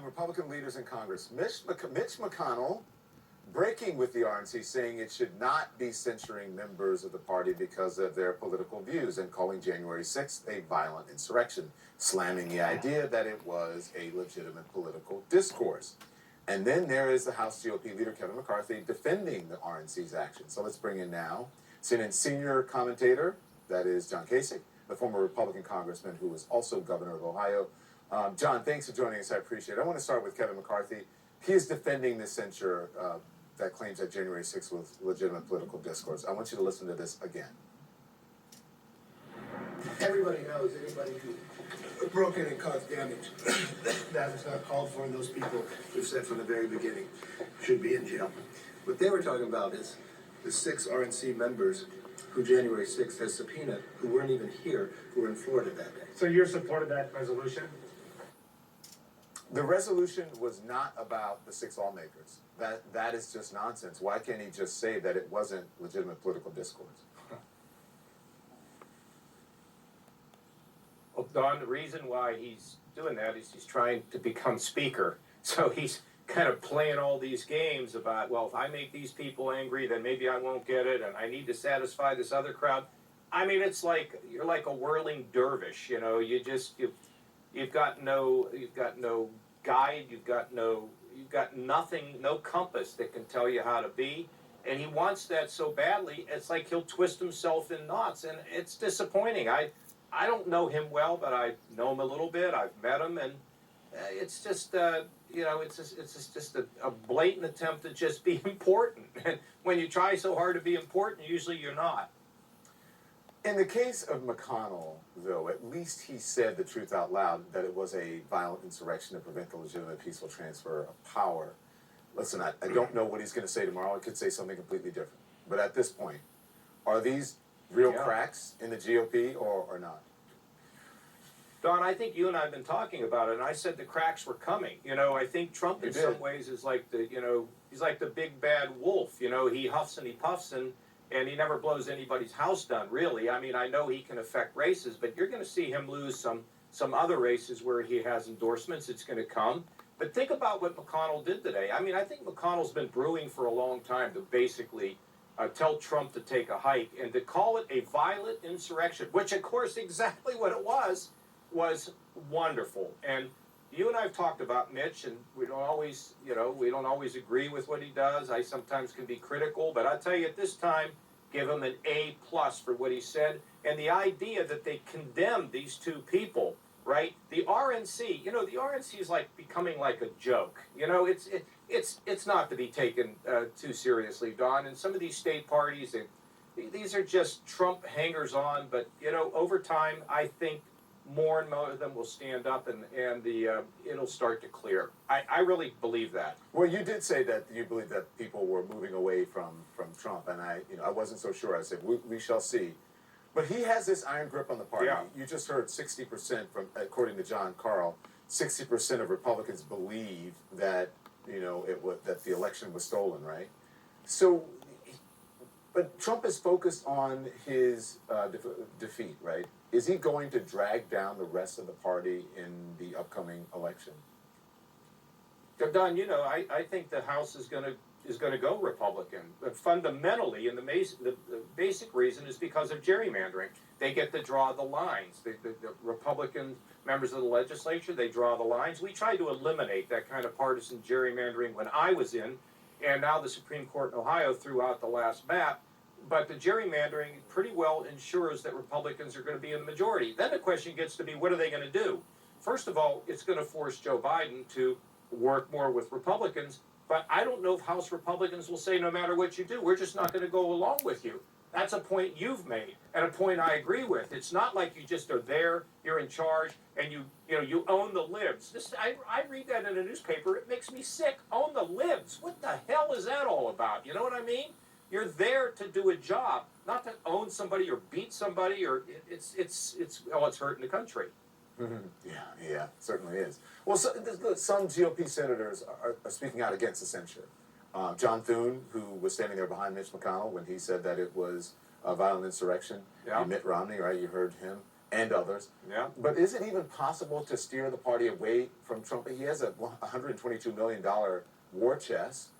Republican leaders in Congress. Mitch McConnell breaking with the RNC, saying it should not be censuring members of the party because of their political views and calling January 6th a violent insurrection, slamming the idea that it was a legitimate political discourse. And then there is the House GOP leader, Kevin McCarthy, defending the RNC's action. So let's bring in now CNN's senior commentator, that is John Kasich, the former Republican congressman who was also governor of Ohio. John, thanks for joining us. I appreciate it. I want to start with Kevin McCarthy. He is defending the censure that claims that January 6th was legitimate political discourse. I want you to listen to this again. Everybody knows anybody who broke in and caused damage that was not called for, and those people we've said from the very beginning should be in jail. What they were talking about is the 6 RNC members who January 6th has subpoenaed, who weren't even here, who were in Florida that day. So you're supporting that resolution? The resolution was not about the 6 lawmakers. That is just nonsense. Why can't he just say that it wasn't legitimate political discourse? Well, Don, the reason why he's doing that is he's trying to become speaker. So he's kind of playing all these games about, well, if I make these people angry, then maybe I won't get it, and I need to satisfy this other crowd. I mean, it's like you're like a whirling dervish. You know, you've got no guide, you've got nothing, no compass that can tell you how to be. And he wants that so badly, it's like he'll twist himself in knots, and it's disappointing. I don't know him well, but I know him a little bit. I've met him, and it's just it's just a blatant attempt to just be important. And when you try so hard to be important, usually you're not. In the case of McConnell, though, at least he said the truth out loud, that it was a violent insurrection to prevent the legitimate peaceful transfer of power. Listen, I don't know what he's going to say tomorrow. He could say something completely different. But at this point, are these real cracks in the GOP or not? Don, I think you and I have been talking about it, and I said the cracks were coming. You know, I think Trump in some ways is like he's like the big bad wolf. You know, he huffs and he puffs, and he never blows anybody's house down, really. I mean, I know he can affect races, but you're going to see him lose some other races where he has endorsements. It's going to come. But think about what McConnell did today. I mean, I think McConnell's been brewing for a long time to basically tell Trump to take a hike, and to call it a violent insurrection, which, of course, exactly what it was wonderful. And you and I have talked about Mitch, and we don't always agree with what he does. I sometimes can be critical, but I tell you at this time, give him an A+ for what he said. And the idea that they condemned these 2 people, right? The RNC, the RNC is like becoming like a joke. You know, it's not to be taken too seriously, Don. And some of these state parties, these are just Trump hangers-on. But over time, I think more and more of them will stand up, and it'll start to clear. I really believe that. Well, you did say that you believe that people were moving away from Trump, and I wasn't so sure. I said we shall see. But he has this iron grip on the party. Yeah. You just heard 60% from, according to John Carl, 60% of Republicans believe that that the election was stolen, right? So, but Trump is focused on his defeat, right? Is he going to drag down the rest of the party in the upcoming election? Don, I think the House is going to go Republican. But fundamentally, and the basic reason is because of gerrymandering. They get to draw the lines. The Republican members of the legislature, they draw the lines. We tried to eliminate that kind of partisan gerrymandering when I was in, and now the Supreme Court in Ohio threw out the last map. But the gerrymandering pretty well ensures that Republicans are going to be in the majority. Then the question gets to be, what are they going to do? First of all, it's going to force Joe Biden to work more with Republicans. But I don't know if House Republicans will say, no matter what you do, we're just not going to go along with you. That's a point you've made, and a point I agree with. It's not like you just are there, you're in charge, and you own the libs. I read that in a newspaper. It makes me sick. Own the libs. What the hell is that all about? You know what I mean? You're there to do a job, not to own somebody or beat somebody, or it's hurting the country. Mm-hmm. Yeah, certainly is. Well, some GOP senators are speaking out against the censure. John Thune, who was standing there behind Mitch McConnell when he said that it was a violent insurrection. Yeah. Mitt Romney, right? You heard him. and others. Yeah. But is it even possible to steer the party away from Trump? He has a $122 million war chest,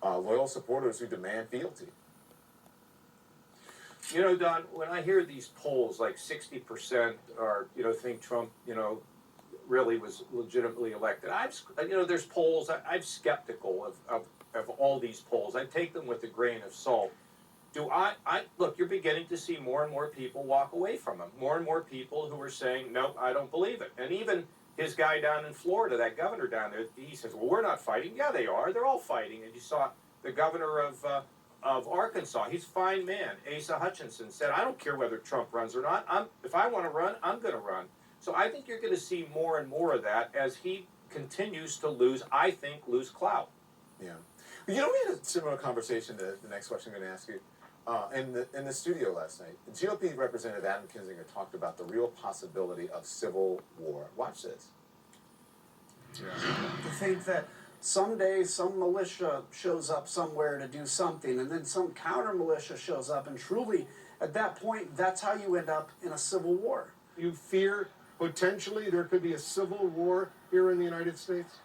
loyal supporters who demand fealty. You know, Don, when I hear these polls, like 60% are, think Trump, really was legitimately elected. There's polls, I'm skeptical of all these polls. I take them with a grain of salt. Look, you're beginning to see more and more people walk away from him. More and more people who are saying, no, I don't believe it. And even his guy down in Florida, that governor down there, he says, well, we're not fighting. Yeah, they are. They're all fighting. And you saw the governor of Arkansas, he's a fine man. Asa Hutchinson said, I don't care whether Trump runs or not. If I want to run, I'm going to run. So I think you're going to see more and more of that as he continues to lose clout. Yeah. We had a similar conversation to the next question I'm going to ask you. In the studio last night, GOP Representative Adam Kinzinger talked about the real possibility of civil war. Watch this. To think that someday some militia shows up somewhere to do something, and then some counter militia shows up, and truly, at that point, that's how you end up in a civil war. You fear potentially there could be a civil war here in the United States?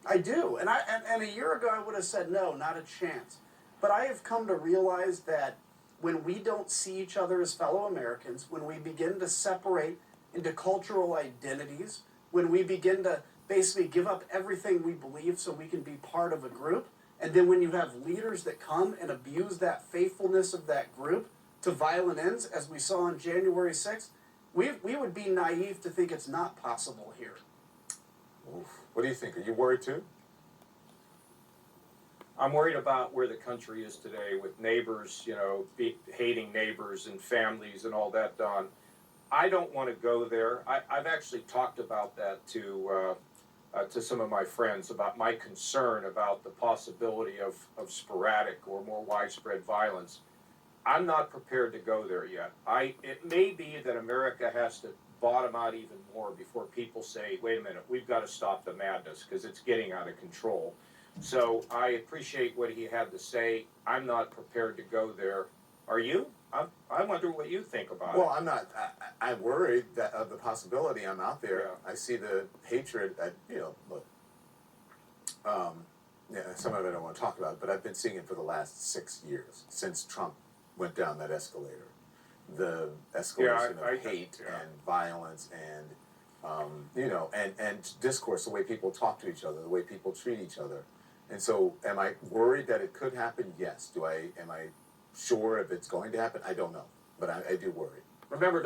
I do, and a year ago I would have said no, not a chance. But I have come to realize that when we don't see each other as fellow Americans, when we begin to separate into cultural identities, when we begin to basically give up everything we believe so we can be part of a group, and then when you have leaders that come and abuse that faithfulness of that group to violent ends, as we saw on January 6th, we would be naive to think it's not possible here. Oof. What do you think? Are you worried too? I'm worried about where the country is today with neighbors, hating neighbors and families and all that, Don. I don't want to go there. I've actually talked about that to some of my friends about my concern about the possibility of sporadic or more widespread violence. I'm not prepared to go there yet. It may be that America has to bottom out even more before people say, wait a minute, we've got to stop the madness because it's getting out of control. So I appreciate what he had to say. I'm not prepared to go there. Are you? I wonder what you think about it. Well, I'm not. I'm worried that of the possibility. I'm out there. Yeah. I see the hatred. Look. Some of it I don't want to talk about, but I've been seeing it for the last 6 years since Trump went down that escalator. The escalation of hate and violence and discourse, the way people talk to each other, the way people treat each other. And so, am I worried that it could happen? Yes. Am I sure if it's going to happen? I don't know, but I do worry. Remember,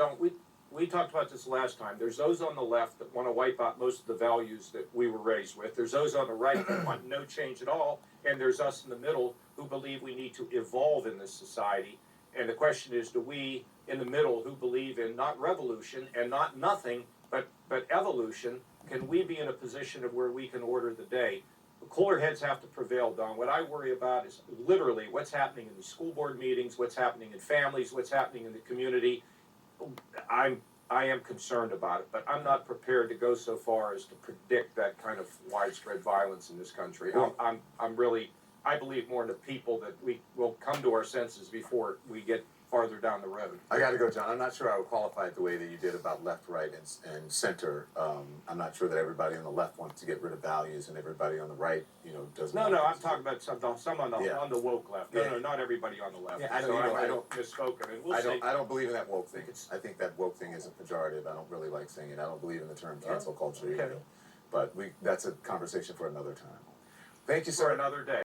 we talked about this last time. There's those on the left that want to wipe out most of the values that we were raised with. There's those on the right that want no change at all. And there's us in the middle who believe we need to evolve in this society. And the question is, do we in the middle who believe in not revolution and not nothing, but evolution, can we be in a position of where we can order the day? The cooler heads have to prevail, Don. What I worry about is literally what's happening in the school board meetings, what's happening in families, what's happening in the community. I am concerned about it, but I'm not prepared to go so far as to predict that kind of widespread violence in this country. I believe more in the people that we will come to our senses before we get farther down the road. I got to go, John. I'm not sure I would qualify it the way that you did about left, right, and center. I'm not sure that everybody on the left wants to get rid of values and everybody on the right, doesn't. No, I'm talking about some on the woke left. No, not everybody on the left. Yeah, I don't misspoken. And I don't believe in that woke thing. I think that woke thing is a pejorative. I don't really like saying it. I don't believe in the term cancel culture either. But that's a conversation for another time. Thank you, sir. For another day.